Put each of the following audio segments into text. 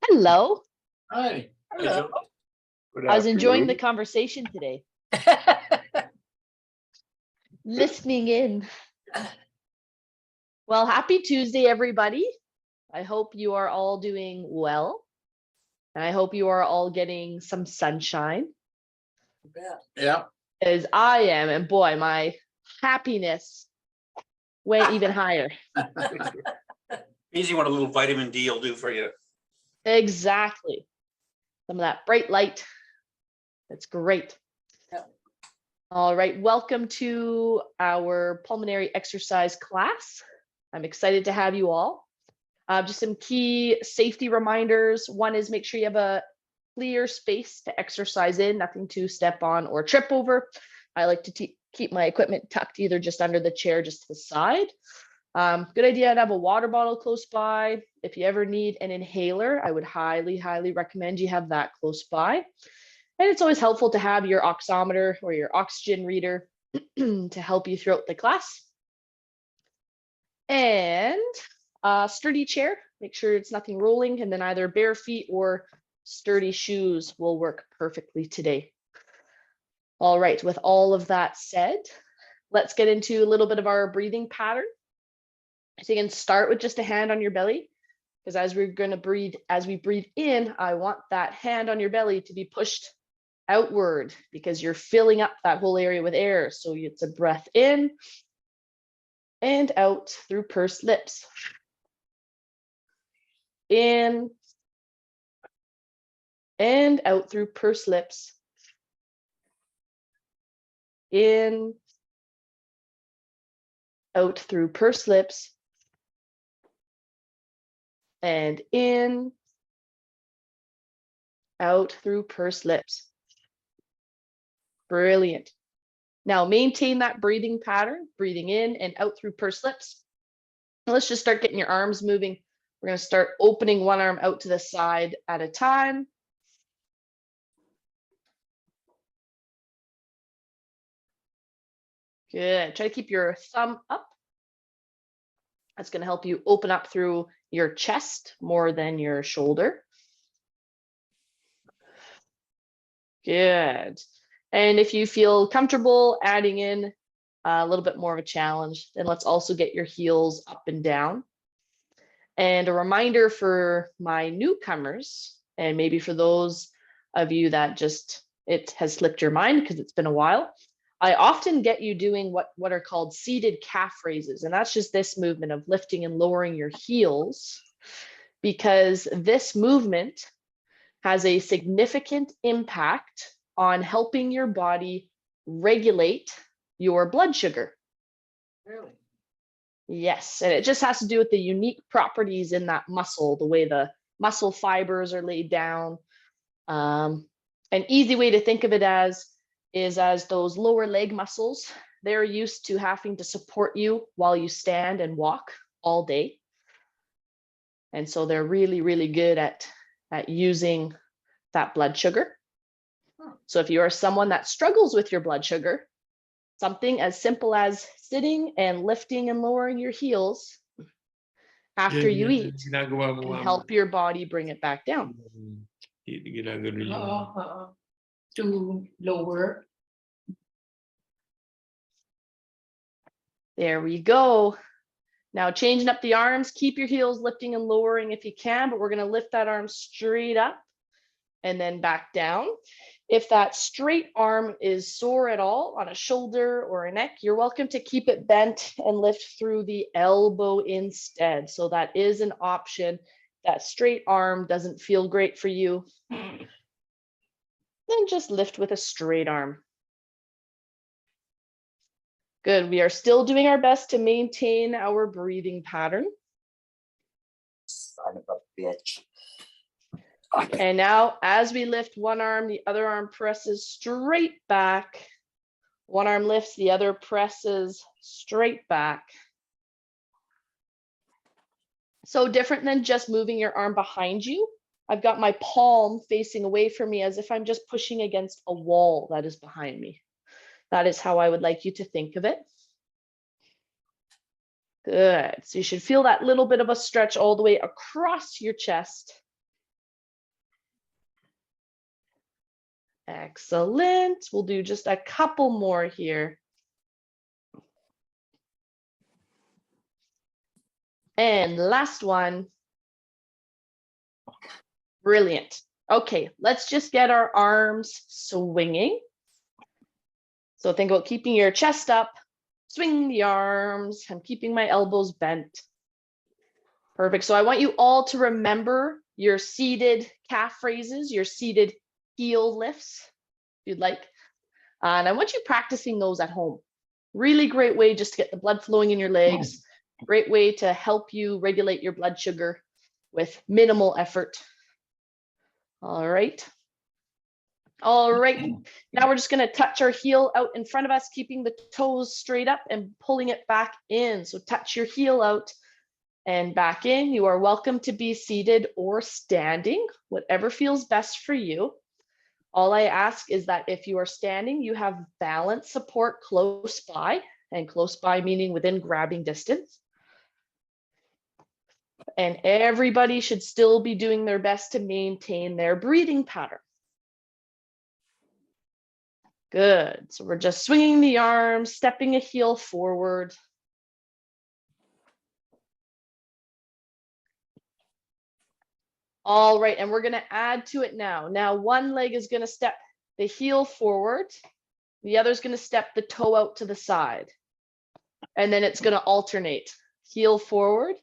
Hello. Hi. Hello. I was enjoying the conversation today. Listening in. Well, happy Tuesday, everybody. I hope you are all doing well. And I hope you are all getting some sunshine. Yeah. As I am, and boy, my happiness went even higher. Easy what a little vitamin D will do for you. Exactly. Some of that bright light. That's great. Yeah. All right, welcome to our pulmonary exercise class. I'm excited to have you all. Just some key safety reminders. One is make sure you have a clear space to exercise in, nothing to step on or trip over. I like to keep my equipment tucked either just under the chair, just to the side. Good idea to have a water bottle close by. If you ever need an inhaler, I would highly, highly recommend you have that close by. And it's always helpful to have your oximeter or your oxygen reader to help you throughout the class. And a sturdy chair, make sure it's nothing rolling, and then either bare feet or sturdy shoes will work perfectly today. All right, with all of that said, let's get into a little bit of our breathing pattern. So you can start with just a hand on your belly, because as we're going to breathe, as we breathe in, I want that hand on your belly to be pushed outward because you're filling up that whole area with air. So it's a breath in and out through pursed lips. In and out through pursed lips. In, out through pursed lips. And in, out through pursed lips. Brilliant. Now maintain that breathing pattern, breathing in and out through pursed lips. Now let's just start getting your arms moving. We're going to start opening one arm out to the side at a time. Good. Try to keep your thumb up. That's going to help you open up through your chest more than your shoulder. Good. And if you feel comfortable adding in a little bit more of a challenge, then let's also get your heels up and down. And a reminder for my newcomers, and maybe for those of you that just, it has slipped your mind because it's been a while, I often get you doing what are called seated calf raises. And that's just this movement of lifting and lowering your heels, because this movement has a significant impact on helping your body regulate your blood sugar. Really? Yes, and it just has to do with the unique properties in that muscle, the way the muscle fibers are laid down. An easy way to think of it is as those lower leg muscles, they're used to having to support you while you stand and walk all day. And so they're really, really good at using that blood sugar. So if you are someone that struggles with your blood sugar, something as simple as sitting and lifting and lowering your heels after you eat can help your body bring it back down. To lower. There we go. Now changing up the arms, keep your heels lifting and lowering if you can, but we're going to lift that arm straight up and then back down. If that straight arm is sore at all on a shoulder or a neck, you're welcome to keep it bent and lift through the elbow instead. So that is an option. That straight arm doesn't feel great for you, then just lift with a straight arm. Good. We are still doing our best to maintain our breathing pattern. Son of a bitch. And now as we lift one arm, the other arm presses straight back. One arm lifts, the other presses straight back. So different than just moving your arm behind you. I've got my palm facing away from me as if I'm just pushing against a wall that is behind me. That is how I would like you to think of it. Good. So you should feel that little bit of a stretch all the way across your chest. Excellent. We'll do just a couple more here. And last one. Brilliant. Okay, let's just get our arms swinging. So think about keeping your chest up, swing the arms. I'm keeping my elbows bent. Perfect. So I want you all to remember your seated calf raises, your seated heel lifts, if you'd like. And I want you practicing those at home. Really great way just to get the blood flowing in your legs. Great way to help you regulate your blood sugar with minimal effort. All right. All right. Now we're just going to touch our heel out in front of us, keeping the toes straight up and pulling it back in. So touch your heel out and back in. You are welcome to be seated or standing, whatever feels best for you. All I ask is that if you are standing, you have balance support close by, and close by meaning within grabbing distance. And everybody should still be doing their best to maintain their breathing pattern. Good. So we're just swinging the arms, stepping a heel forward. All right, and we're going to add to it now. Now one leg is going to step the heel forward. The other is going to step the toe out to the side. And then it's going to alternate. Heel forward,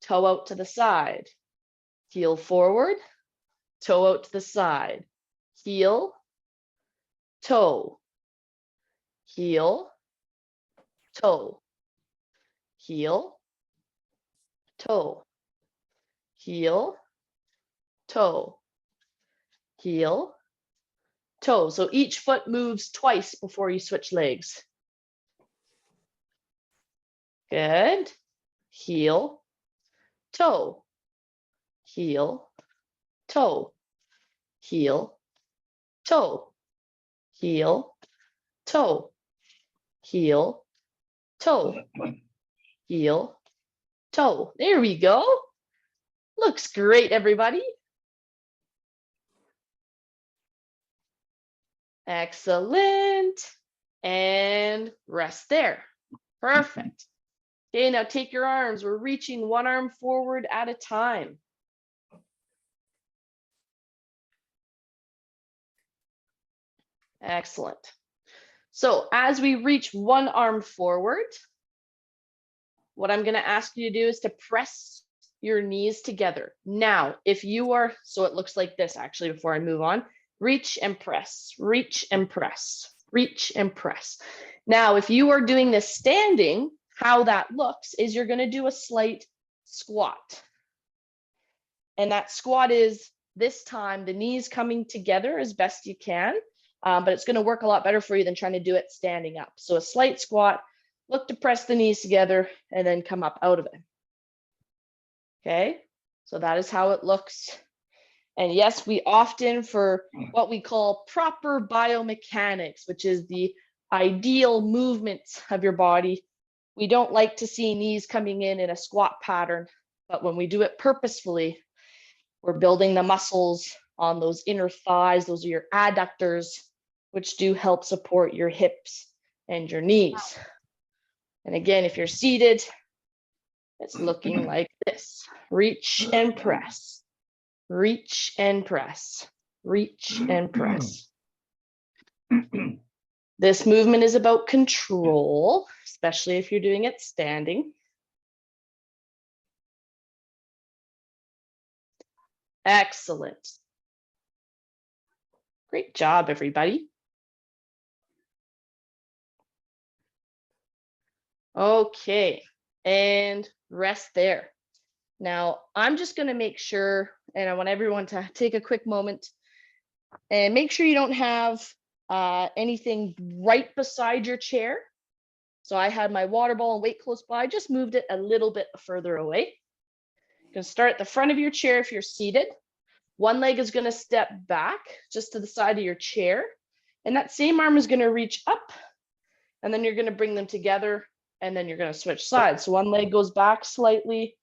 toe out to the side. Heel forward, toe out to the side. Heel, toe, heel, toe, heel, toe, heel, toe, heel, toe. So each foot moves twice before you switch legs. Good. Heel, toe, heel, toe, heel, toe, heel, toe, heel, toe, heel, toe. There we go. Looks great, everybody. Excellent. And rest there. Perfect. Okay, now take your arms. We're reaching one arm forward at a time. Excellent. So as we reach one arm forward, what I'm going to ask you to do is to press your knees together. Now, if you are, so it looks like this actually before I move on, reach and press, reach and press, reach and press. Now, if you are doing this standing, how that looks is you're going to do a slight squat. And that squat is this time the knees coming together as best you can, but it's going to work a lot better for you than trying to do it standing up. So a slight squat, look to press the knees together and then come up out of it. Okay, so that is how it looks. And yes, we often, for what we call proper biomechanics, which is the ideal movements of your body, we don't like to see knees coming in a squat pattern, but when we do it purposefully, we're building the muscles on those inner thighs. Those are your adductors, which do help support your hips and your knees. And again, if you're seated, it's looking like this. Reach and press, reach and press, reach and press. This movement is about control, especially if you're doing it standing. Excellent. Great job, everybody. Okay, and rest there. Now, I'm just going to make sure, and I want everyone to take a quick moment and make sure you don't have anything right beside your chair. So I had my water bottle and weight close by, just moved it a little bit further away. You can start at the front of your chair if you're seated. One leg is going to step back just to the side of your chair, and that same arm is going to reach up, and then you're going to bring them together and then you're going to switch sides. So one leg goes back slightly,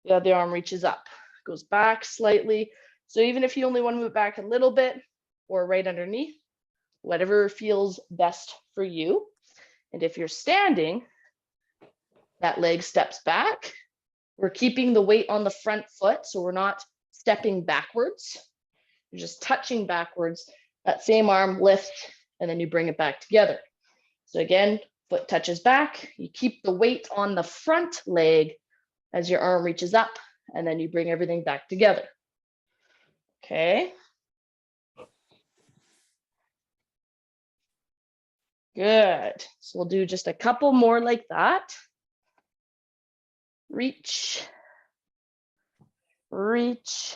the other arm reaches up, goes back slightly. So even if you only want to move back a little bit or right underneath, whatever feels best for you. And if you're standing, that leg steps back. We're keeping the weight on the front foot, so we're not stepping backwards. You're just touching backwards. That same arm lift, and then you bring it back together. So again, foot touches back. You keep the weight on the front leg as your arm reaches up, and then you bring everything back together. Okay. Good. So we'll do just a couple more like that. Reach. Reach.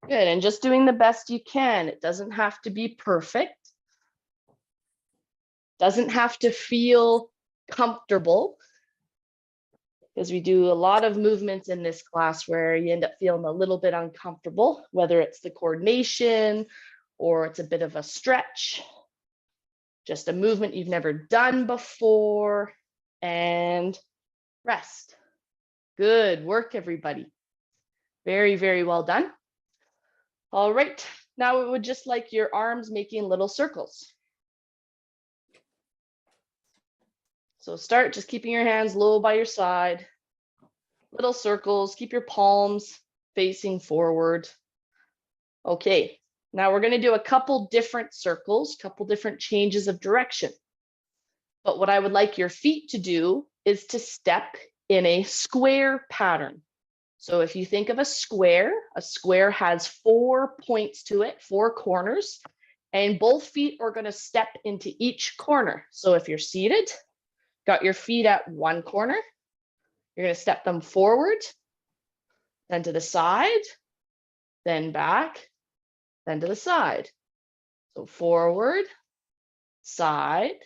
Good, and just doing the best you can. It doesn't have to be perfect. Doesn't have to feel comfortable, because we do a lot of movements in this class where you end up feeling a little bit uncomfortable, whether it's the coordination or it's a bit of a stretch, just a movement you've never done before, and rest. Good work, everybody. Very, very well done. All right, now we would just like your arms making little circles. So start just keeping your hands low by your side, little circles, keep your palms facing forward. Okay, now we're going to do a couple different circles, couple different changes of direction. But what I would like your feet to do is to step in a square pattern. So if you think of a square has 4 points to it, 4 corners, and both feet are going to step into each corner. So if you're seated, got your feet at one corner, you're going to step them forward, then to the side, then back, then to the side. So forward, side,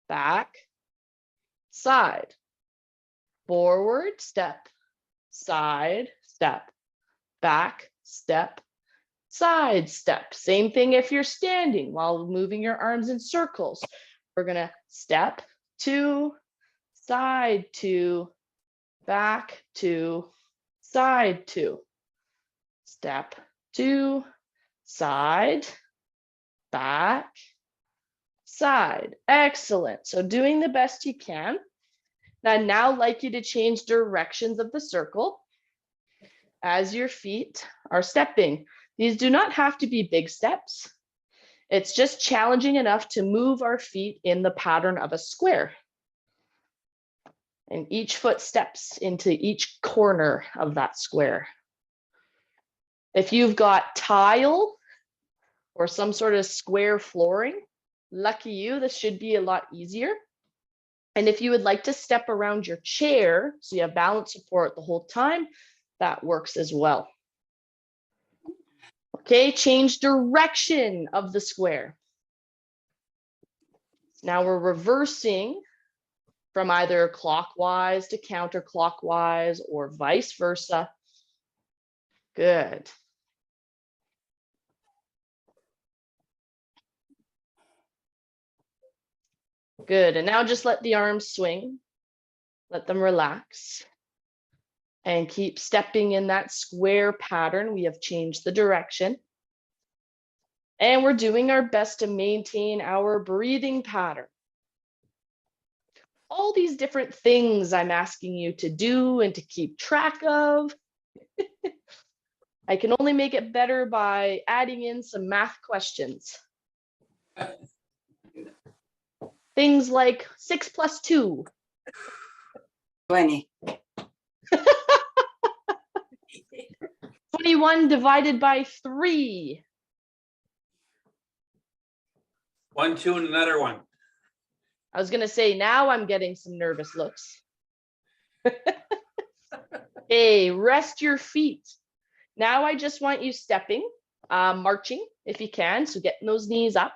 back, side, forward, step, side, step, back, step, side, step. Same thing if you're standing while moving your arms in circles. We're going to step, 2, side 2, back 2, side 2, step 2, side, back, side. Excellent. So doing the best you can. Now I'd like you to change directions of the circle as your feet are stepping. These do not have to be big steps. It's just challenging enough to move our feet in the pattern of a square. And each foot steps into each corner of that square. If you've got tile or some sort of square flooring, lucky you, this should be a lot easier. And if you would like to step around your chair, so you have balance support the whole time, that works as well. Okay, change direction of the square. Now we're reversing from either clockwise to counterclockwise or vice versa. Good. Good, and now just let the arms swing. Let them relax. And keep stepping in that square pattern. We have changed the direction. And we're doing our best to maintain our breathing pattern. All these different things I'm asking you to do and to keep track of. I can only make it better by adding in some math questions. Things like 6 + 2. 20. 21 divided by 3. 1, 2, and another one. I was going to say, now I'm getting some nervous looks. Hey, rest your feet. Now I just want you stepping, marching if you can. So getting those knees up,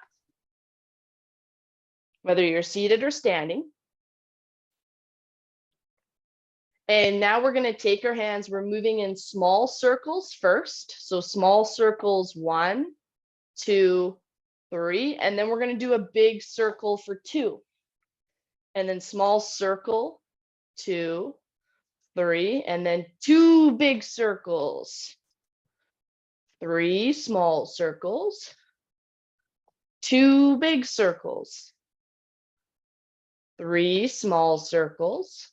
whether you're seated or standing. And now we're going to take our hands. We're moving in small circles first. So small circles, 1, 2, 3, and then we're going to do a big circle for 2. And then small circle, 2, 3, and then 2 big circles. 3 small circles, 2 big circles. 3 small circles,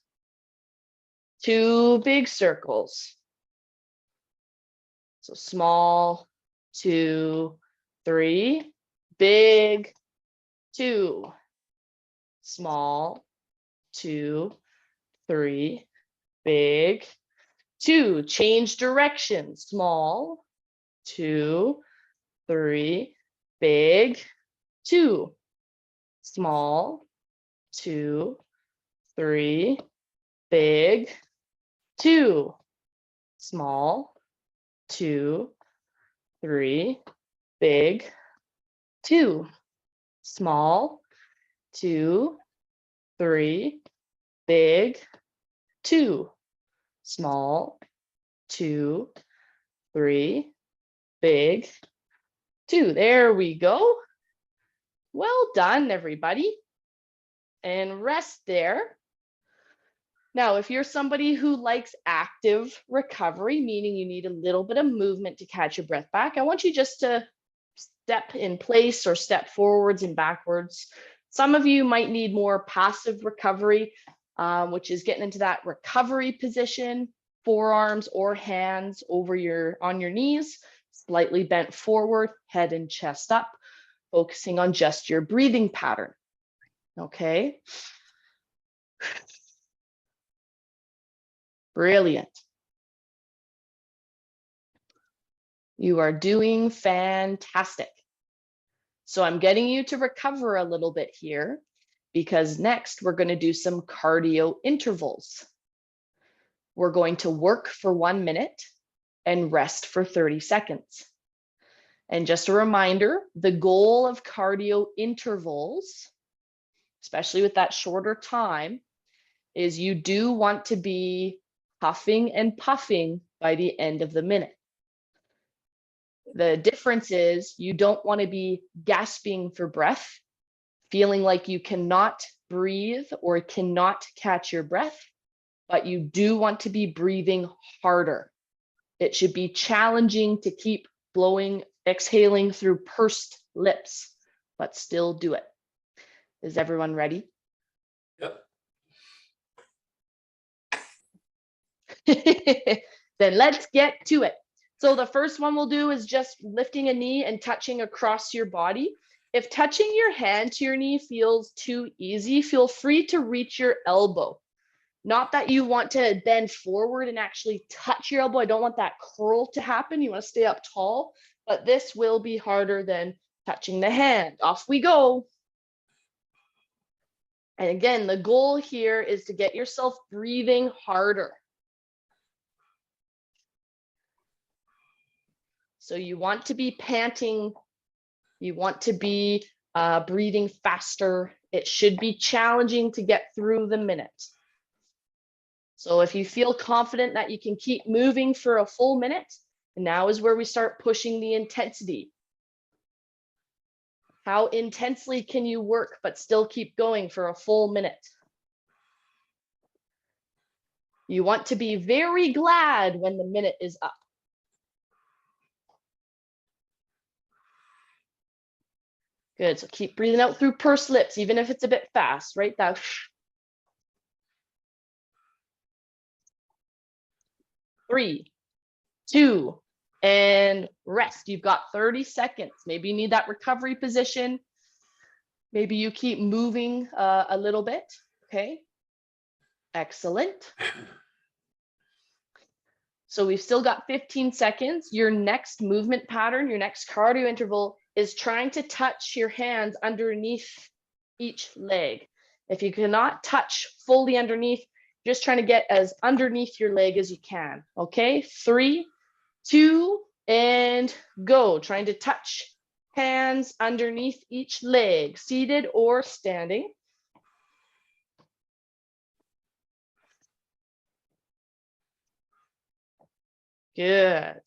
2 big circles. So small, 2, 3, big, 2, small, 2, 3, big, 2. Change direction, small, 2, 3, big, 2, small, 2, 3, big, 2, small, 2, 3, big, 2, small, 2, 3, big, 2, small, 2, 3, big, 2. There we go. Well done, everybody. And rest there. Now, if you're somebody who likes active recovery, meaning you need a little bit of movement to catch your breath back, I want you just to step in place or step forwards and backwards. Some of you might need more passive recovery, which is getting into that recovery position, forearms or hands on your knees, slightly bent forward, head and chest up, focusing on just your breathing pattern. Okay. Brilliant. You are doing fantastic. So I'm getting you to recover a little bit here because next we're going to do some cardio intervals. We're going to work for 1 minute and rest for 30 seconds. And just a reminder, the goal of cardio intervals, especially with that shorter time, is you do want to be huffing and puffing by the end of the minute. The difference is you don't want to be gasping for breath, feeling like you cannot breathe or cannot catch your breath, but you do want to be breathing harder. It should be challenging to keep exhaling through pursed lips, but still do it. Is everyone ready? Yep. Then let's get to it. So the first one we'll do is just lifting a knee and touching across your body. If touching your hand to your knee feels too easy, feel free to reach your elbow. Not that you want to bend forward and actually touch your elbow. I don't want that curl to happen. You want to stay up tall, but this will be harder than touching the hand. Off we go. And again, the goal here is to get yourself breathing harder. So you want to be panting. You want to be breathing faster. It should be challenging to get through the minute. So if you feel confident that you can keep moving for a full minute, now is where we start pushing the intensity. How intensely can you work but still keep going for a full minute? You want to be very glad when the minute is up. Good, so keep breathing out through pursed lips, even if it's a bit fast, right? That 3, 2, and rest. You've got 30 seconds. Maybe you need that recovery position. Maybe you keep moving a little bit, okay? Excellent. So we've still got 15 seconds. Your next movement pattern, your next cardio interval is trying to touch your hands underneath each leg. If you cannot touch fully underneath, just trying to get as underneath your leg as you can, okay? 3, 2, and go. Trying to touch hands underneath each leg, seated or standing. Good.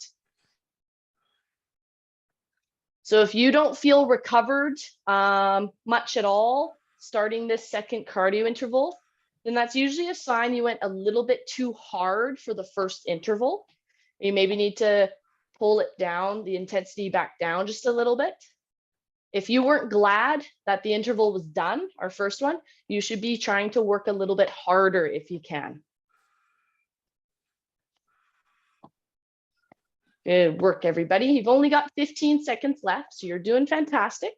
So if you don't feel recovered much at all starting this second cardio interval, then that's usually a sign you went a little bit too hard for the first interval. You maybe need to pull it down, the intensity back down just a little bit. If you weren't glad that the interval was done, our first one, you should be trying to work a little bit harder if you can. Good work, everybody. You've only got 15 seconds left, so you're doing fantastic.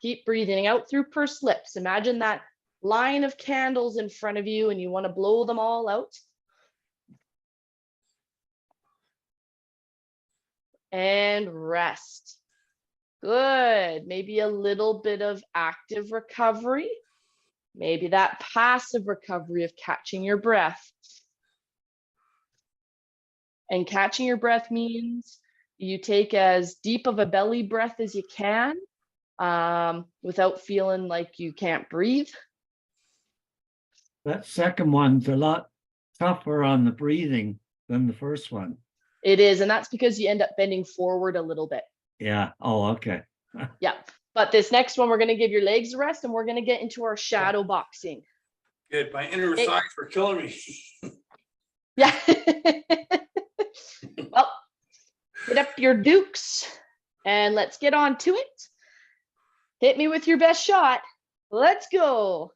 Keep breathing out through pursed lips. Imagine that line of candles in front of you and you want to blow them all out. And rest. Good. Maybe a little bit of active recovery. Maybe that passive recovery of catching your breath. And catching your breath means you take as deep of a belly breath as you can without feeling like you can't breathe. That second one's a lot tougher on the breathing than the first one. It is, and that's because you end up bending forward a little bit. Yeah. Oh, okay. Yeah. But this next one, we're going to give your legs a rest and we're going to get into our shadow boxing. Good. My inner thighs were killing me. Yeah. Well, get up your dukes and let's get on to it. Hit me with your best shot. Let's go.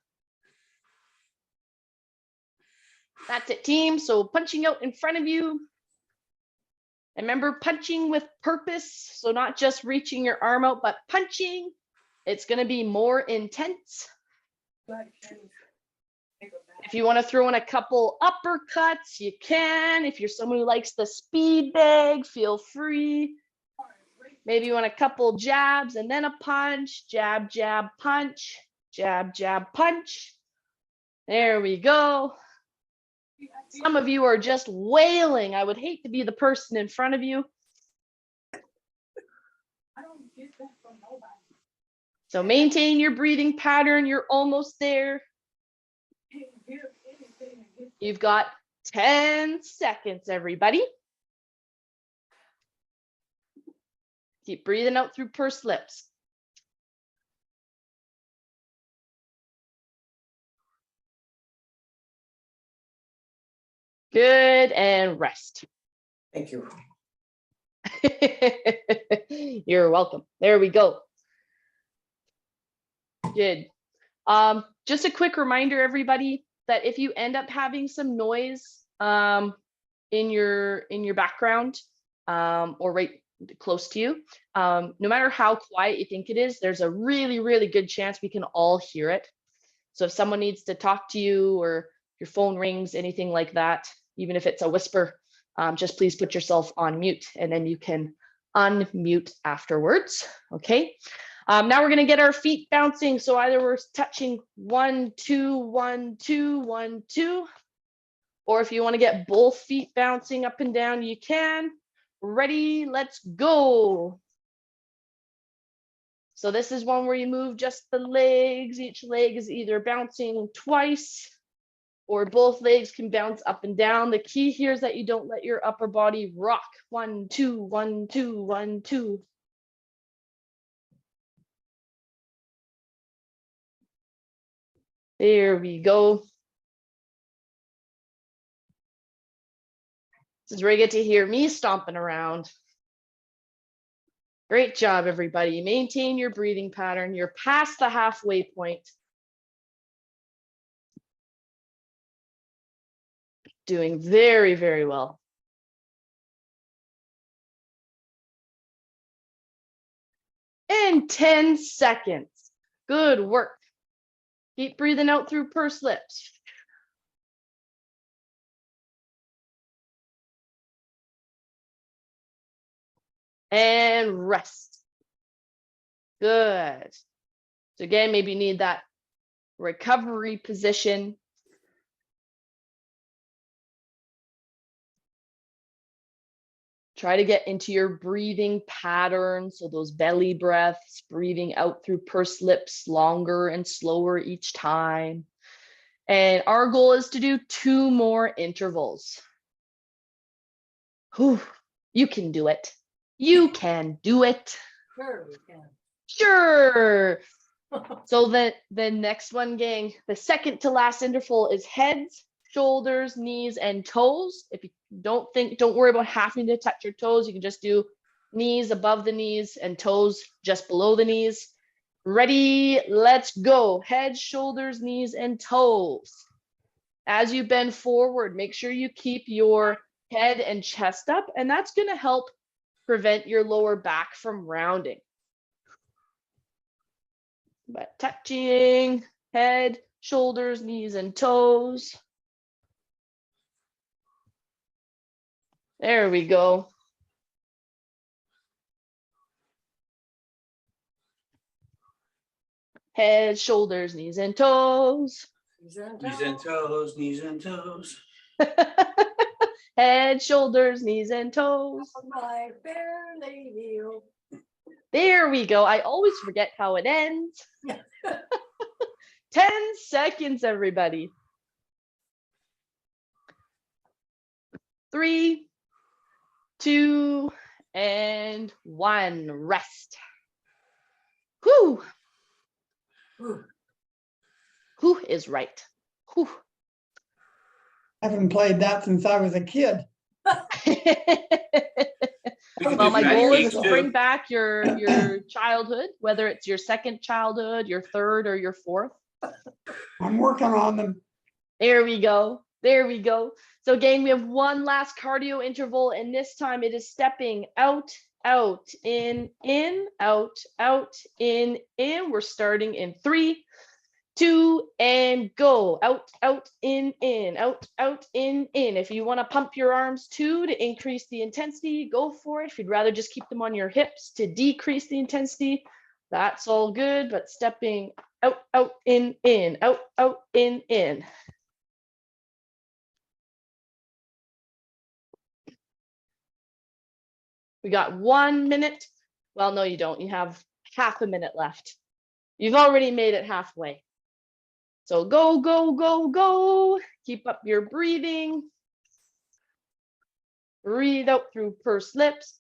That's it, team. So punching out in front of you. And remember, punching with purpose. So not just reaching your arm out, but punching. It's going to be more intense. If you want to throw in a couple uppercuts, you can. If you're someone who likes the speed bag, feel free. Maybe you want a couple jabs and then a punch. Jab, jab, punch. Jab, jab, punch. There we go. Some of you are just wailing. I would hate to be the person in front of you. So maintain your breathing pattern. You're almost there. You've got 10 seconds, everybody. Keep breathing out through pursed lips. Good, and rest. Thank you. You're welcome. There we go. Good. Just a quick reminder, everybody, that if you end up having some noise in your background or right close to you, no matter how quiet you think it is, there's a really, really good chance we can all hear it. So if someone needs to talk to you or your phone rings, anything like that, even if it's a whisper, just please put yourself on mute and then you can unmute afterwards. Okay. Now we're going to get our feet bouncing. So either we're touching 1, 2, 1, 2, 1, 2, or if you want to get both feet bouncing up and down, you can. Ready? Let's go. So this is one where you move just the legs. Each leg is either bouncing twice or both legs can bounce up and down. The key here is that you don't let your upper body rock. 1, 2, 1, 2, 1, 2. There we go. This is where you get to hear me stomping around. Great job, everybody. Maintain your breathing pattern. You're past the halfway point. Doing very, very well. In 10 seconds. Good work. Keep breathing out through pursed lips. And rest. Good. So again, maybe you need that recovery position. Try to get into your breathing pattern. So those belly breaths, breathing out through pursed lips longer and slower each time. And our goal is to do 2 more intervals. Whew, you can do it. You can do it. Sure we can. Sure. So the next one, gang, the second to last interval is heads, shoulders, knees, and toes. If you don't worry about having to touch your toes. You can just do knees above the knees and toes just below the knees. Ready, let's go. Head, shoulders, knees, and toes. As you bend forward, make sure you keep your head and chest up, and that's going to help prevent your lower back from rounding. But touching head, shoulders, knees, and toes. There we go. Head, shoulders, knees, and toes. Knees and Knees and toes. toes, knees and toes. Head, shoulders, knees, and toes. My fair lady. Oh, There we go. I always forget how it ends. 10 seconds, everybody. 3, 2, and 1. Rest. Whew. whew. Who is right? Whew. Haven't played that since I was a kid. We can Well, do my back goal is eight, to too. bring back your childhood, whether it's your second childhood, your third, or your fourth. I'm working on them. There we go. There we go. So gang, we have one last cardio interval, and this time it is stepping out, out, in, out, in. We're starting in 3, 2, and go. Out, out, in, out, out, in. If you want to pump your arms too to increase the intensity, go for it. If you'd rather just keep them on your hips to decrease the intensity, that's all good. But stepping out, out, in, out, out, in. We got 1 minute. Well, no, you don't. You have half a minute left. You've already made it halfway. So go, go, go, go. Keep up your breathing. Breathe out through pursed lips.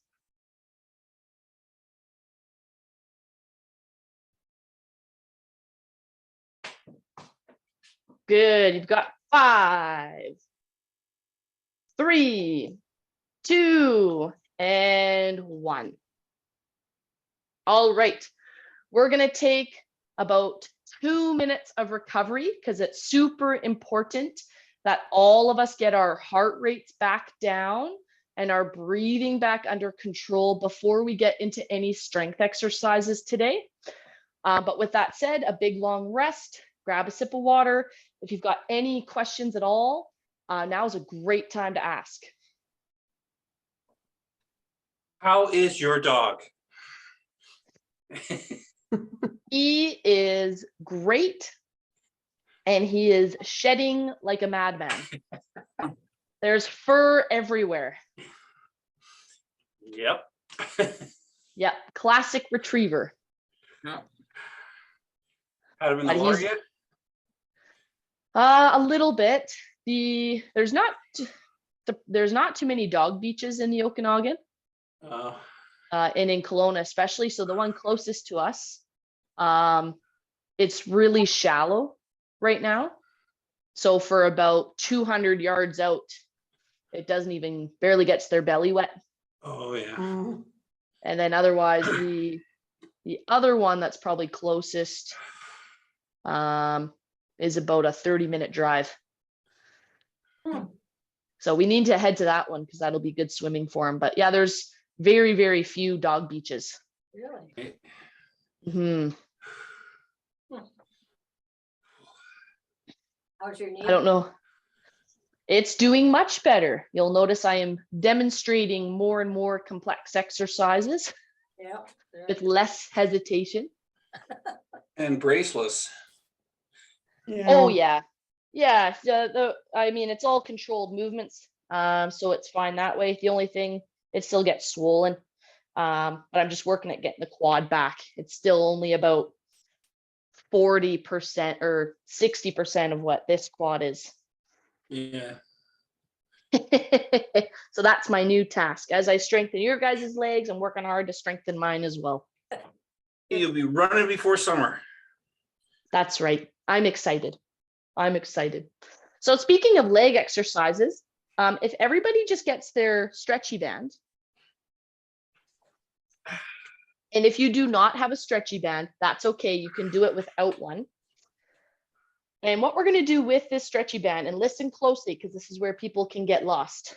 Good. You've got 5, 3, 2, and 1. All right. We're going to take about 2 minutes of recovery because it's super important that all of us get our heart rates back down and our breathing back under control before we get into any strength exercises today. But with that said, a big long rest, grab a sip of water. If you've got any questions at all, now is a great time to ask. How is your dog? He is great, and he is shedding like a madman. There's fur everywhere. Yep. Yep, classic retriever. Had him in the But water he's- yet? A little bit. There's not too many dog beaches in the Okanagan, and in Kelowna especially. So the one closest to us, it's really shallow right now. So for about 200 yards out, it doesn't even barely gets their belly wet. Oh, yeah. Mm, And then otherwise, the other one that's probably closest is about a 30-minute drive. Hmm. So we need to head to that one because that'll be good swimming for him. But yeah, there's very, very few dog beaches. Really? Hmm. How's your knee? I don't know. It's doing much better. You'll notice I am demonstrating more and more complex exercises Yeah. with less hesitation. And braceless. yeah. Oh yeah, yeah. I mean, it's all controlled movements, so it's fine that way. The only thing, it still gets swollen, but I'm just working at getting the quad back. It's still only about 40% or 60% of what this quad is. Yeah. So that's my new task. As I strengthen your guys' legs, I'm working hard to strengthen mine as well. You'll be running before summer. That's right. I'm excited. I'm excited. So speaking of leg exercises, if everybody just gets their stretchy band, and if you do not have a stretchy band, that's okay. You can do it without one. And what we're going to do with this stretchy band, and listen closely because this is where people can get lost.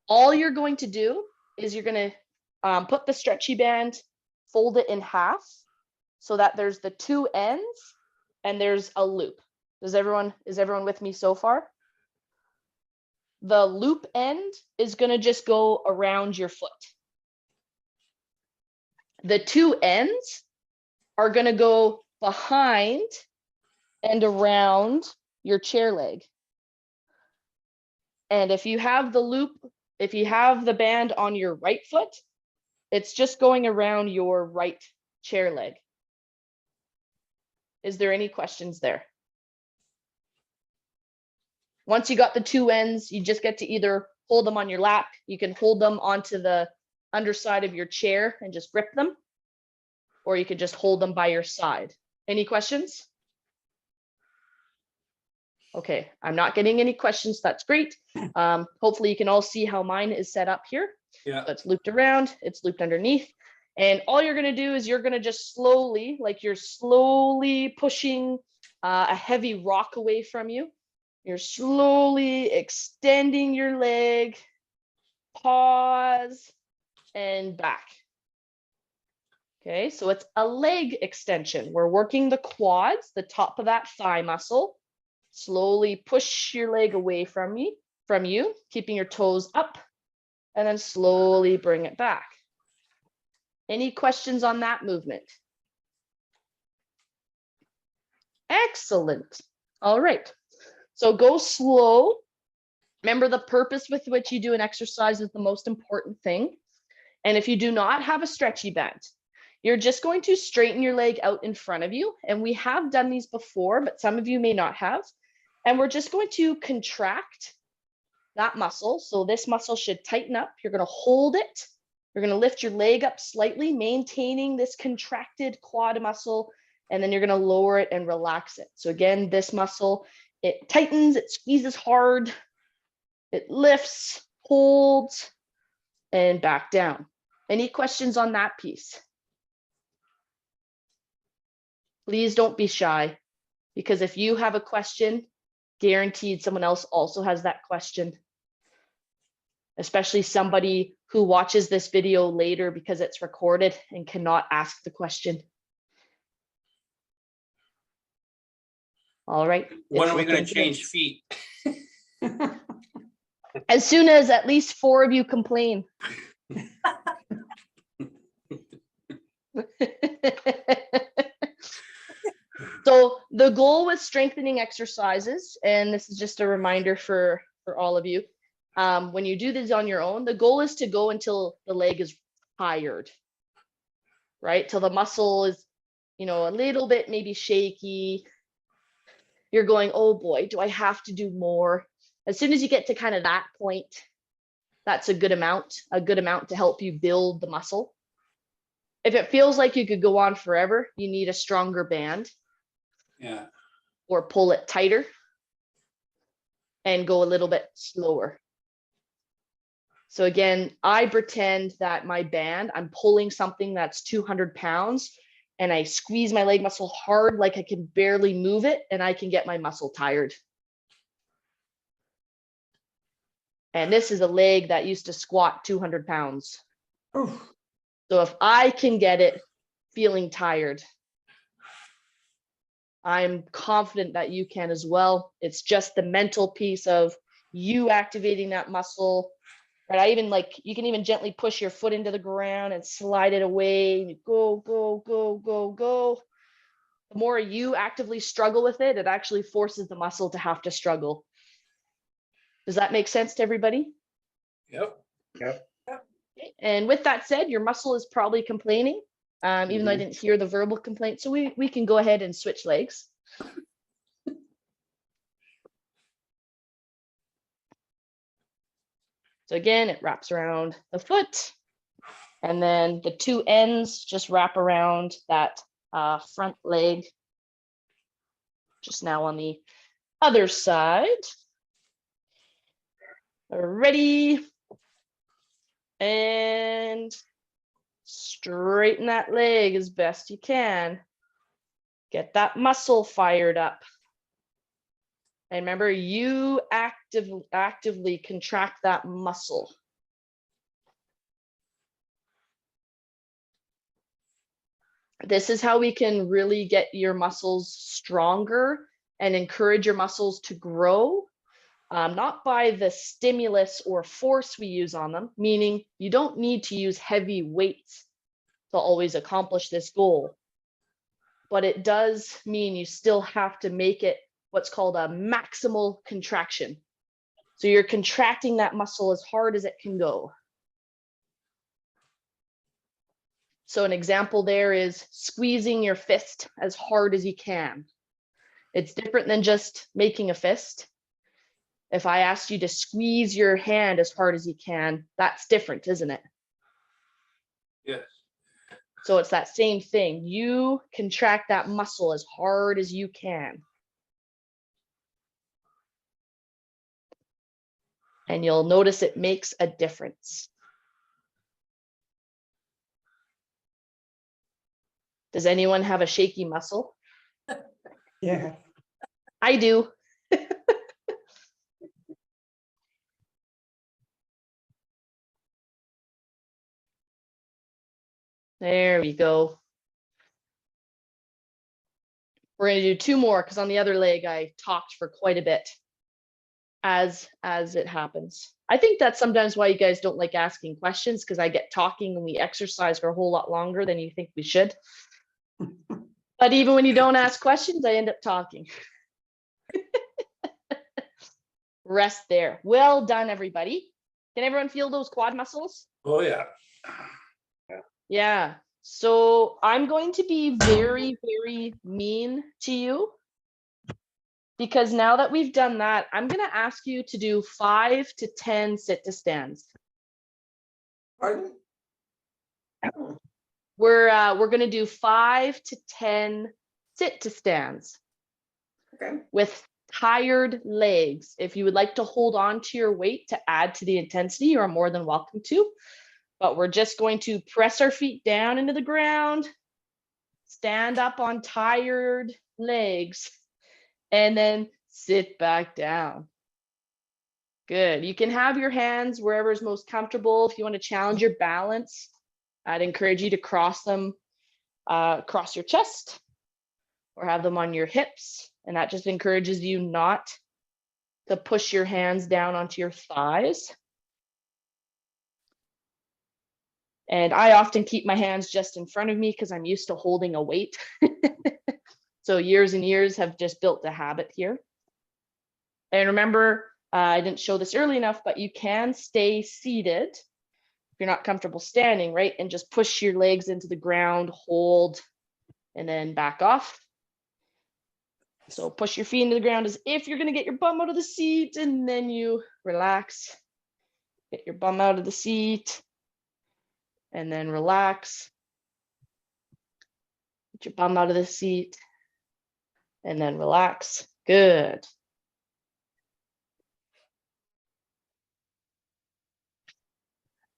All you're going to do is you're going to put the stretchy band, fold it in half so that there's the two ends and there's a loop. Is everyone with me so far? The loop end is going to just go around your foot. The two ends are going to go behind and around your chair leg. And if you have the loop, if you have the band on your right foot, it's just going around your right chair leg. Is there any questions there? Once you got the two ends, you just get to either hold them on your lap, you can hold them onto the underside of your chair and just grip them, or you could just hold them by your side. Any questions? Okay, I'm not getting any questions. That's great. Hopefully you can all see how mine is set up here. Yeah. So it's looped around, it's looped underneath. And all you're going to do is you're going to just slowly, like you're slowly pushing a heavy rock away from you. You're slowly extending your leg, pause, and back. Okay, so it's a leg extension. We're working the quads, the top of that thigh muscle. Slowly push your leg away from you, keeping your toes up, and then slowly bring it back. Any questions on that movement? Excellent. All right. So go slow. Remember, the purpose with which you do an exercise is the most important thing. And if you do not have a stretchy band, you're just going to straighten your leg out in front of you. And we have done these before, but some of you may not have. And we're just going to contract that muscle. So this muscle should tighten up. You're going to hold it. You're going to lift your leg up slightly, maintaining this contracted quad muscle, and then you're going to lower it and relax it. So again, this muscle, it tightens, it squeezes hard, it lifts, holds, and back down. Any questions on that piece? Please don't be shy, because if you have a question, guaranteed someone else also has that question. Especially somebody who watches this video later because it's recorded and cannot ask the question. All right. When it's are we going looking to good. change feet? As soon as at least 4 of you complain. So the goal with strengthening exercises, and this is just a reminder for all of you, when you do this on your own, the goal is to go until the leg is tired, right? Till the muscle is, a little bit maybe shaky. You're going, oh boy, do I have to do more? As soon as you get to kind of that point, that's a good amount to help you build the muscle. If it feels like you could go on forever, you need a stronger band. Yeah. Or pull it tighter and go a little bit slower. So again, I pretend that my band, I'm pulling something that's 200 pounds and I squeeze my leg muscle hard, like I can barely move it, and I can get my muscle tired. And this is a leg that used to squat 200 pounds. Oof. So if I can get it feeling tired, I'm confident that you can as well. It's just the mental piece of you activating that muscle. Right? You can even gently push your foot into the ground and slide it away. And you go, go, go, go, go. The more you actively struggle with it, it actually forces the muscle to have to struggle. Does that make sense to everybody? Yep. And with that said, your muscle is probably complaining, even though I didn't hear the verbal complaint. So we can go ahead and switch legs. So again, it wraps around the foot, and then the two ends just wrap around that front leg. Just now on the other side. Ready. And straighten that leg as best you can. Get that muscle fired up. And remember, you actively contract that muscle. This is how we can really get your muscles stronger and encourage your muscles to grow, not by the stimulus or force we use on them, meaning you don't need to use heavy weights to always accomplish this goal. But it does mean you still have to make it what's called a maximal contraction. So you're contracting that muscle as hard as it can go. So an example there is squeezing your fist as hard as you can. It's different than just making a fist. If I asked you to squeeze your hand as hard as you can, that's different, isn't it? Yes. So it's that same thing. You contract that muscle as hard as you can. And you'll notice it makes a difference. Does anyone have a shaky muscle? Yeah. I do. There we go. We're going to do two more because on the other leg, I talked for quite a bit as it happens. I think that's sometimes why you guys don't like asking questions, because I get talking and we exercise for a whole lot longer than you think we should. But even when you don't ask questions, I end up talking. Rest there. Well done, everybody. Can everyone feel those quad muscles? Oh, yeah. Yeah. So I'm going to be very, very mean to you, because now that we've done that, I'm going to ask you to do 5 to 10 sit to stands. Pardon? We're going to do 5 to 10 sit to stands. Okay. With tired legs. If you would like to hold on to your weight to add to the intensity, you are more than welcome to. But we're just going to press our feet down into the ground, stand up on tired legs, and then sit back down. Good. You can have your hands wherever is most comfortable. If you want to challenge your balance, I'd encourage you to cross them across your chest or have them on your hips. And that just encourages you not to push your hands down onto your thighs. And I often keep my hands just in front of me because I'm used to holding a weight. So years and years have just built the habit here. And remember, I didn't show this early enough, but you can stay seated if you're not comfortable standing, right? And just push your legs into the ground, hold, and then back off. So push your feet into the ground as if you're going to get your bum out of the seat, and then you relax. Get your bum out of the seat, and then relax. Get your bum out of the seat, and then relax. Good.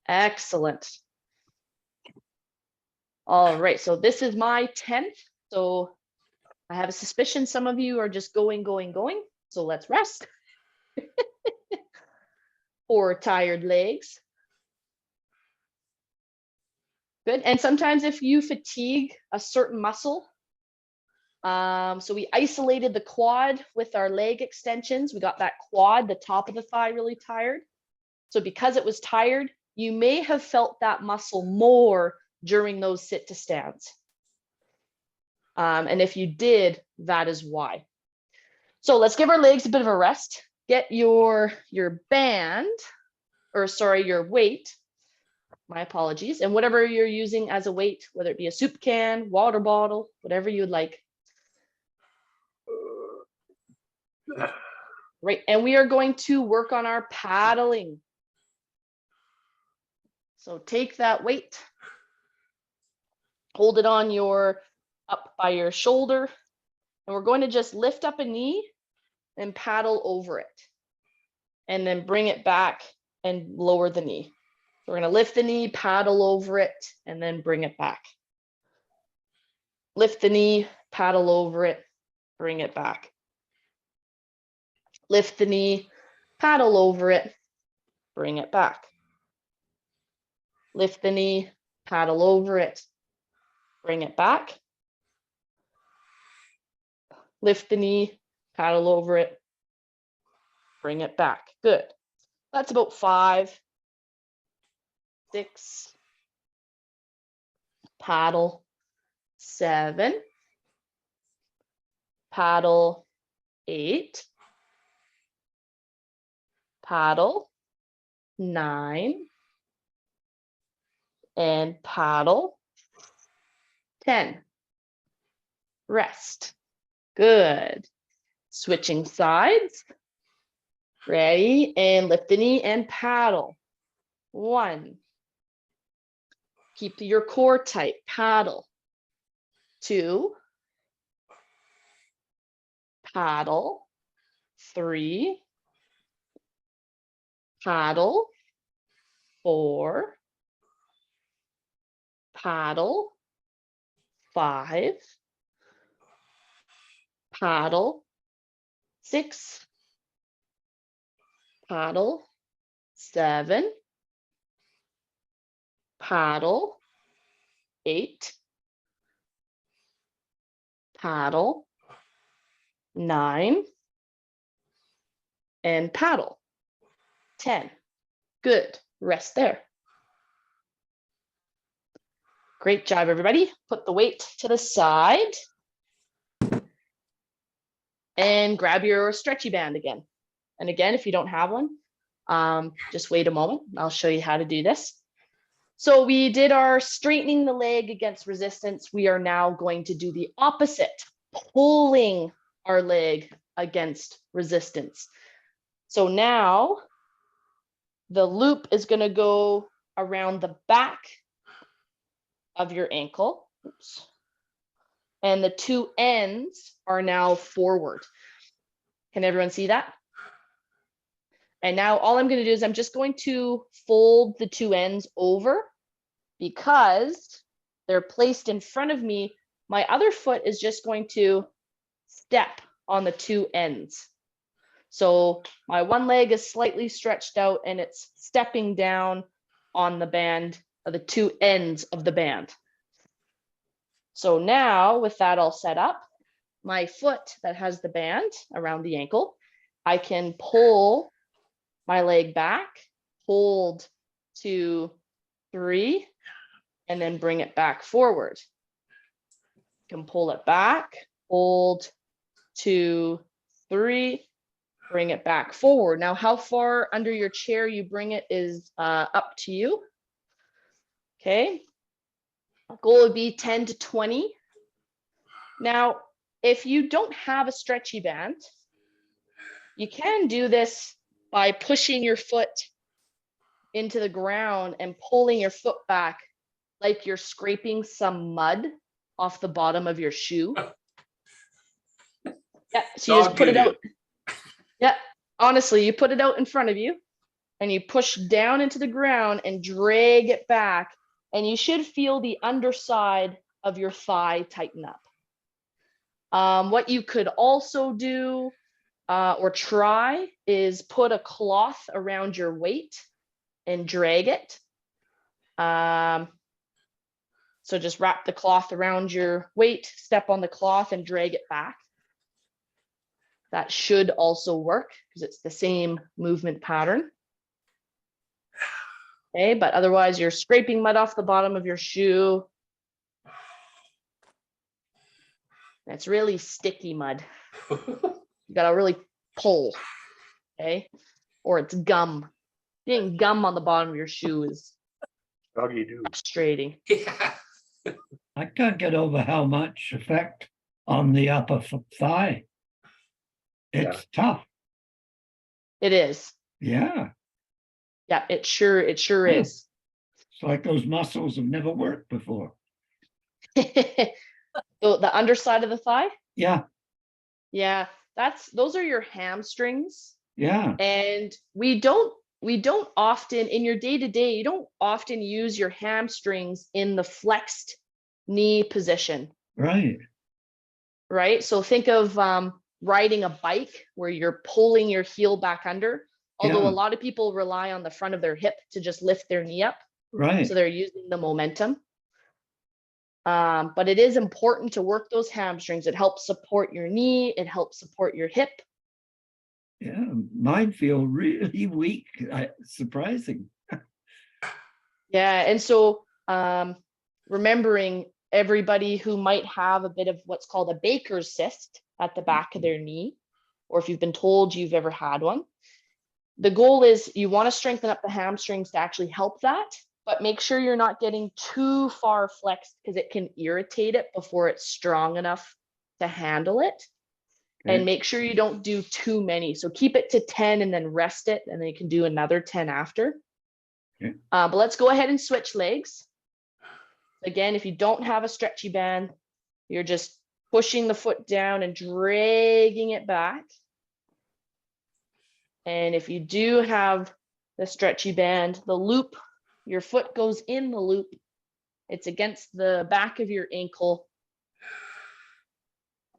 Excellent. All right, so this is my 10th. So I have a suspicion some of you are just going. So let's rest. Or tired legs. Good. And sometimes if you fatigue a certain muscle, so we isolated the quad with our leg extensions. We got that quad, the top of the thigh, really tired. So because it was tired, you may have felt that muscle more during those sit to stands. And if you did, that is why. So let's give our legs a bit of a rest. Get your band, or sorry, your weight. My apologies. And whatever you're using as a weight, whether it be a soup can, water bottle, whatever you would like. Right. And we are going to work on our paddling. So take that weight, hold it on up by your shoulder, and we're going to just lift up a knee and paddle over it. And then bring it back and lower the knee. So we're going to lift the knee, paddle over it, and then bring it back. Lift the knee, paddle over it, bring it back. Lift the knee, paddle over it, bring it back. Lift the knee, paddle over it, bring it back. Lift the knee, paddle over it, bring it back. Good. That's about 5, 6, paddle, 7, paddle, 8, paddle, 9, and paddle, 10. Rest. Good. Switching sides. Ready? And lift the knee and paddle. 1. Keep your core tight. Paddle. 2. Paddle. 3. Paddle. 4. Paddle. 5. Paddle. 6. Paddle. 7. Paddle. 8. Paddle. 9. And paddle. 10. Good. Rest there. Great job, everybody. Put the weight to the side. And grab your stretchy band again. And again, if you don't have one, just wait a moment. I'll show you how to do this. So we did our straightening the leg against resistance. We are now going to do the opposite, pulling our leg against resistance. So now the loop is going to go around the back of your ankle. Oops. And the 2 ends are now forward. Can everyone see that? And now all I'm going to do is I'm just going to fold the 2 ends over because they're placed in front of me. My other foot is just going to step on the 2 ends. So my one leg is slightly stretched out and it's stepping down on the band of the 2 ends of the band. So now with that all set up, my foot that has the band around the ankle, I can pull my leg back, hold 2, 3, and then bring it back forward. You can pull it back, hold 2, 3, bring it back forward. Now, how far under your chair you bring it is up to you. Okay. Goal would be 10 to 20. Now, if you don't have a stretchy band, you can do this by pushing your foot into the ground and pulling your foot back like you're scraping some mud off the bottom of your shoe. Yeah, so you just put it out. Yeah, honestly, you put it out in front of you and you push down into the ground and drag it back, and you should feel the underside of your thigh tighten up. What you could also do or try is put a cloth around your weight and drag it. So just wrap the cloth around your weight, step on the cloth and drag it back. That should also work because it's the same movement pattern. Okay, but otherwise you're scraping mud off the bottom of your shoe. It's really sticky mud. You gotta really pull, okay? Or it's gum. Getting gum on the bottom of your shoe is Doggy do. frustrating. Yeah. I can't get over how much effect on the upper thigh. It's tough. It is. Yeah. Yeah, it sure Yeah. is. It's like those muscles have never worked before. So the underside of the thigh, Yeah, yeah, those are your hamstrings. yeah, And we don't often in your day-to-day, you don't often use your hamstrings in the flexed knee position, right. right? So think of riding a bike where you're pulling your heel back under, although Yeah. a lot of people rely on the front of their hip to just lift their knee up. Right. So they're using the momentum. But it is important to work those hamstrings. It helps support your knee. It helps support your hip. Yeah, mine feel really weak. Surprising. Yeah, and so remembering everybody who might have a bit of what's called a Baker's cyst at the back of their knee, or if you've been told you've ever had one, the goal is you want to strengthen up the hamstrings to actually help that, but make sure you're not getting too far flexed because it can irritate it before it's strong enough to handle it. And Okay. make sure you don't do too many. So keep it to 10 and then rest it, and then you can do another 10 after. Okay. But let's go ahead and switch legs. Again, if you don't have a stretchy band, you're just pushing the foot down and dragging it back. And if you do have the stretchy band, the loop, your foot goes in the loop. It's against the back of your ankle.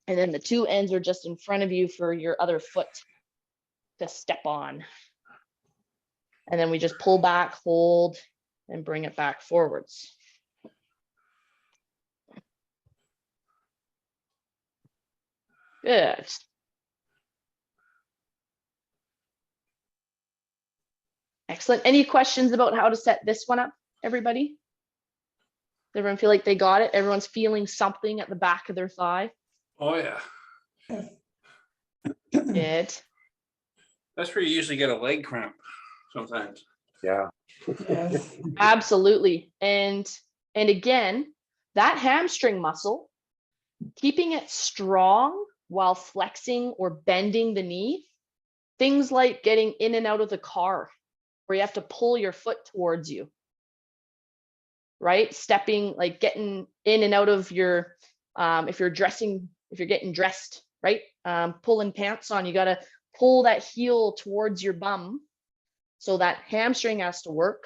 And then the two ends are just in front of you for your other foot to step on. And then we just pull back, hold, and bring it back forwards. Good. Excellent. Any questions about how to set this one up, everybody? Does everyone feel like they got it? Everyone's feeling something at the back of their thigh? Oh, yeah. Good. That's where you usually get a leg cramp sometimes. Yeah. Yes. Absolutely. And again, that hamstring muscle, keeping it strong while flexing or bending the knee, things like getting in and out of the car where you have to pull your foot towards you, right? Stepping, like getting in and out of your, if you're getting dressed, right? Pulling pants on, you got to pull that heel towards your bum. So that hamstring has to work,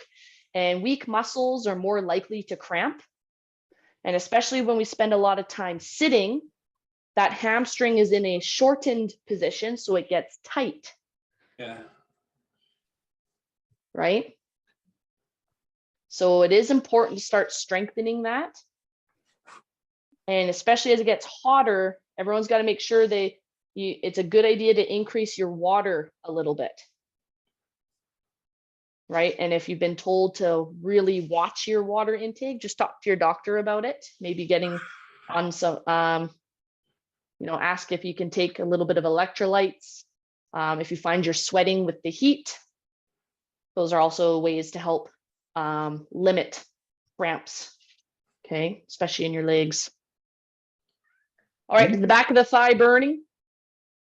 and weak muscles are more likely to cramp. And especially when we spend a lot of time sitting, that hamstring is in a shortened position, so it gets tight, Yeah. right? So it is important to start strengthening that. And especially as it gets hotter, everyone's got to make sure it's a good idea to increase your water a little bit. Right? And if you've been told to really watch your water intake, just talk to your doctor about it. Maybe getting on some, ask if you can take a little bit of electrolytes. If you find you're sweating with the heat, those are also ways to help limit cramps, okay? Especially in your legs. All right, is the back of the thigh burning?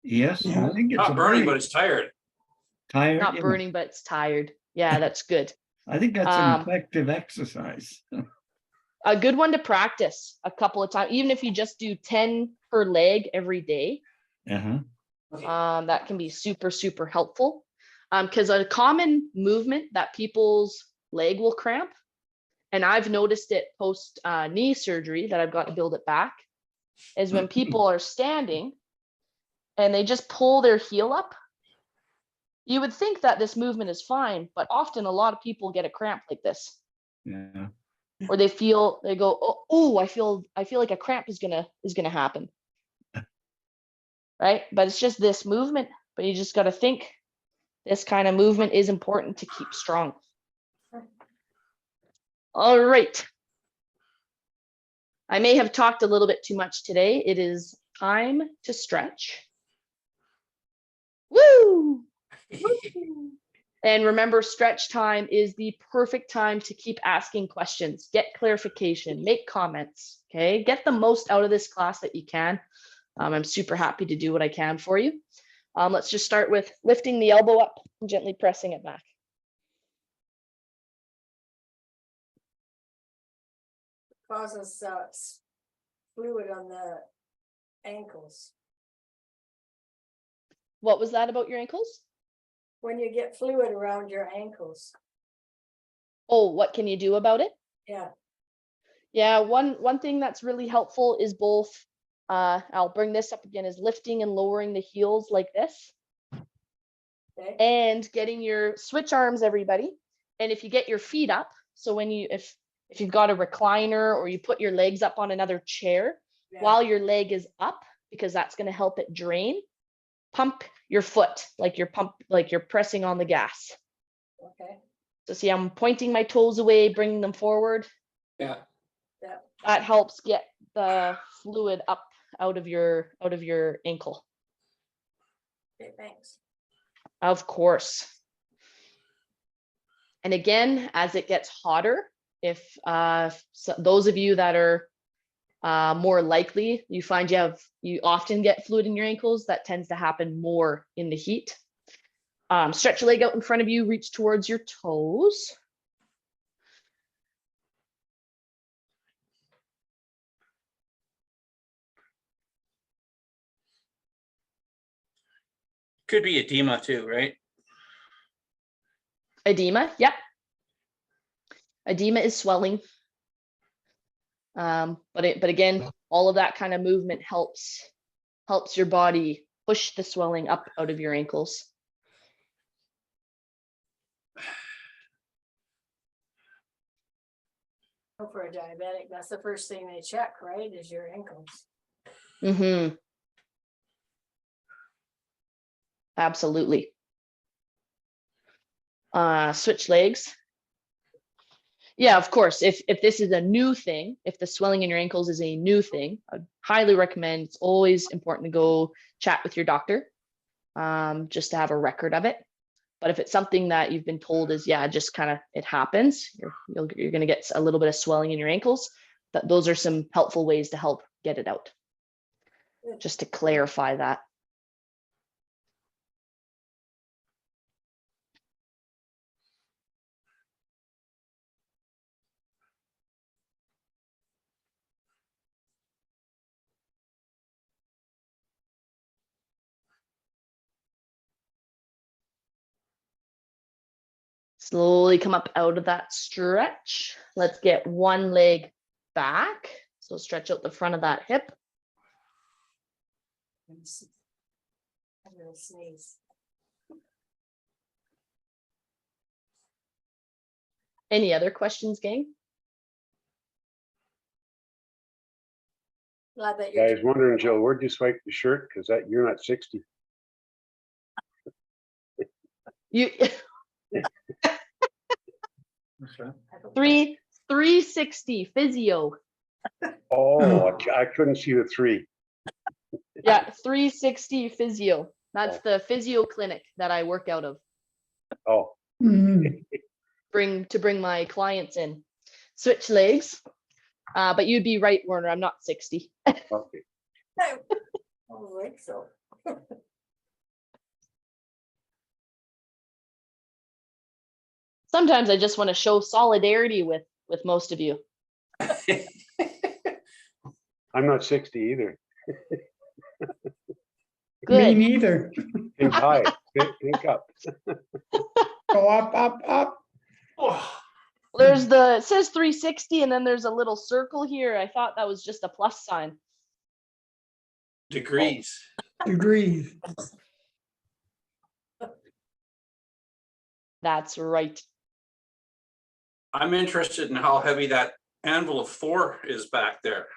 Yes, Yeah. I think it's Not a burning, very but it's tired. tired. Not yeah. burning, but it's tired. Yeah, that's good. I think that's an Um, effective exercise. A good one to practice a couple of times, even if you just do 10 per leg every day. Uh-huh. That can be super, super helpful. Because a common movement that people's leg will cramp, and I've noticed it post knee surgery that I've got to build it back, is when people are standing and they just pull their heel up. You would think that this movement is fine, but often a lot of people get a cramp like this, Yeah. or they go, oh, I feel like a cramp is gonna happen, right? But it's just this movement. But you just got to think this kind of movement is important to keep strong. All right. I may have talked a little bit too much today. It is time to stretch. Woo! And remember, stretch time is the perfect time to keep asking questions, get clarification, make comments, okay? Get the most out of this class that you can. I'm super happy to do what I can for you. Let's just start with lifting the elbow up and gently pressing it back. causes fluid on the ankles. What was that about your ankles? When you get fluid around your ankles. Oh, what can you do about it? Yeah. Yeah, one thing that's really helpful is both, I'll bring this up again, is lifting and lowering the heels like this, Okay. and getting your switch arms, everybody. And if you get your feet up, so when you, if you've got a recliner or you put your legs up on another chair, Yeah. while your leg is up, because that's going to help it drain, pump your foot like you're pressing on the gas. Okay. So see, I'm pointing my toes away, bringing them forward. Yeah. Yeah. That helps get the fluid up out of your ankle. Okay, thanks. Of course. And again, as it gets hotter, if so those of you that are more likely, you find you often get fluid in your ankles, that tends to happen more in the heat. Stretch your leg out in front of you, reach towards your toes. Could be edema too, right? Edema, yep. Edema is swelling. But again, all of that kind of movement helps your body push the swelling up out of your ankles. So for a diabetic, that's the first thing they check, right? Is your ankles. Mm-hmm. Absolutely. Switch legs. Yeah, of course. If this is a new thing, if the swelling in your ankles is a new thing, I'd highly recommend, it's always important to go chat with your doctor, just to have a record of it. But if it's something that you've been told is, yeah, just kind of, it happens, you're going to get a little bit of swelling in your ankles, those are some helpful ways to help get it out. Just to clarify that. Slowly come up out of that stretch. Let's get one leg back. So stretch out the front of that hip. I'm gonna sneeze. Any other questions, gang? Glad that Yeah, I you're. was wondering, Jill, where'd you swipe the shirt? Because that you're not 60. You 360 physio. Oh, I couldn't see the 3. Yeah, 360 physio. That's the physio clinic that I work out of. Oh, Mhm. To bring my clients in. Switch legs. But you'd be right, Werner. I'm not 60. okay. I don't think so. Sometimes I just want to show solidarity with most of you. I'm not 60 either. Me Good. neither. Think high, think up. Go up, up, up. Oh, It says 360 and then there's a little circle here. I thought that was just a plus sign. degrees. Degrees. That's right. I'm interested in how heavy that anvil of 4 is back there.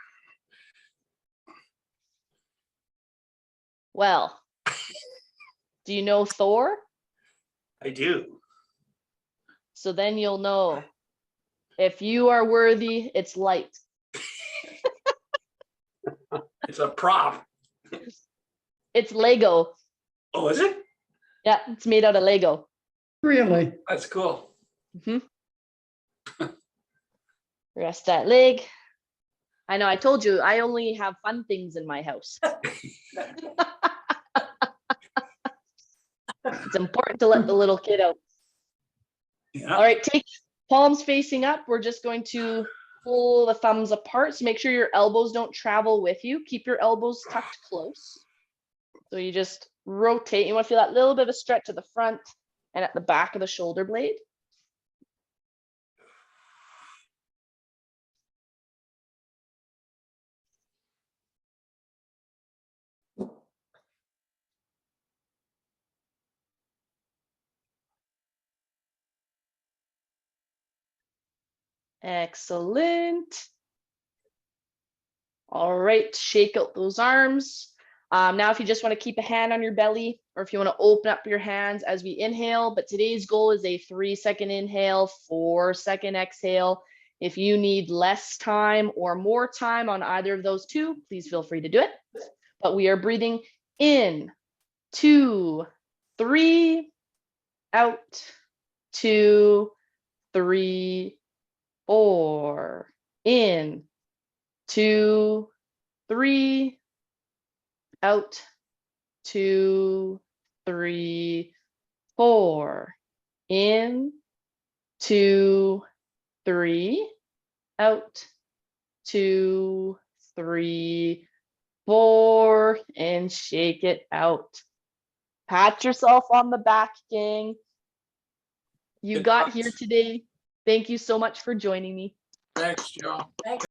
Well, do you know Thor? I do. So then you'll know. If you are worthy, it's light. It's a prop. It's Lego. Oh, is it? Yeah, it's made out of Lego. Really? That's cool. Rest that leg. I know, I told you, I only have fun things in my house. It's important to let the little kid out. Yeah. All right, take palms facing up. We're just going to pull the thumbs apart. So make sure your elbows don't travel with you. Keep your elbows tucked close. So you just rotate. You want to feel that little bit of a stretch at the front and at the back of the shoulder blade. Excellent. All right, shake out those arms. Now, if you just want to keep a hand on your belly, or if you want to open up your hands as we inhale, but today's goal is a 3-second inhale, 4-second exhale. If you need less time or more time on either of those two, please feel free to do it. But we are breathing in, 2, 3, out, 2, 3, 4, in, 2, 3, out, 2, 3, 4, in, 2, 3, out, 2, 3, 4, and shake it out. Pat yourself on the back, gang. You Good got talks. here today. Thank you so much for joining me. Thanks, Joe. Thanks.